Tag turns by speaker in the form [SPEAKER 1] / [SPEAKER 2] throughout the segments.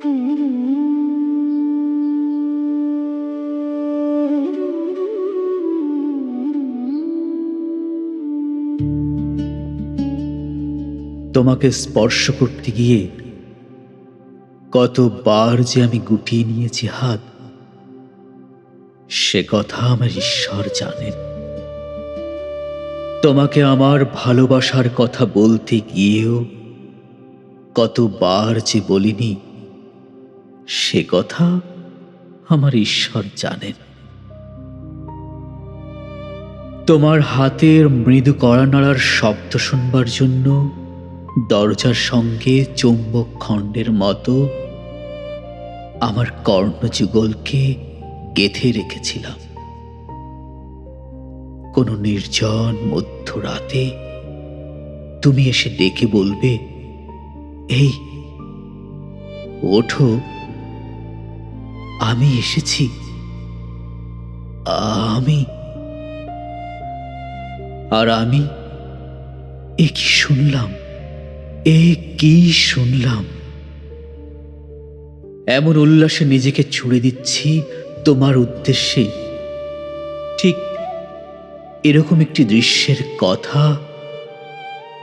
[SPEAKER 1] তোমাকে স্পর্শ করতে গিয়ে কতবার যে আমি গুটিয়ে নিয়েছি হাত, সে কথা আমার ঈশ্বর জানেন। তোমাকে আমার ভালোবাসার কথা বলতে গিয়েও কতবার যে বলিনি, সে কথা আমার ঈশ্বর জানেন। তোমার হাতের মৃদু কড়া নাড়ার শব্দ শুনবার জন্য দরজার সঙ্গে চৌম্বক খণ্ডের মতো আমার কর্ণযুগলকে গেঁথে রেখেছিলাম। কোনো নির্জন মধ্যরাতে তুমি এসে ডেকে বলবে, এই ওঠো, আমি এসেছি। আমি আর আমি এ কি শুনলাম, এ কি শুনলাম! এমন উল্লাসে নিজেকে ছুড়ে দিচ্ছি তোমার উদ্দেশ্যে। ঠিক এরকম একটি দৃশ্যের কথা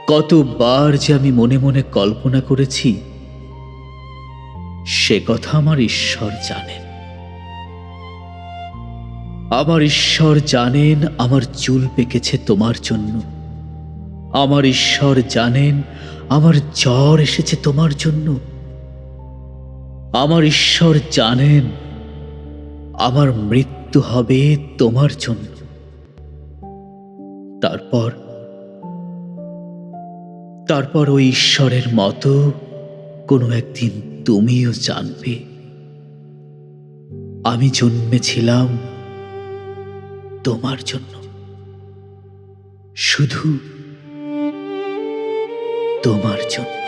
[SPEAKER 1] কতবার যে আমি মনে মনে কল্পনা করেছি, সে কথা আমার ঈশ্বর জানেন। আমার ঈশ্বর জানেন আমার চুল পেকেছে তোমার জন্য। আমার ঈশ্বর জানেন আমার জ্বর এসেছে তোমার জন্য। আমার ঈশ্বর জানেন আমার মৃত্যু হবে তোমার জন্য। তারপর ওই ঈশ্বরের মতো কোনো একদিন তুমিও জানবে আমি জন্মেছিলাম তোমার জন্য, শুধু তোমার জন্য।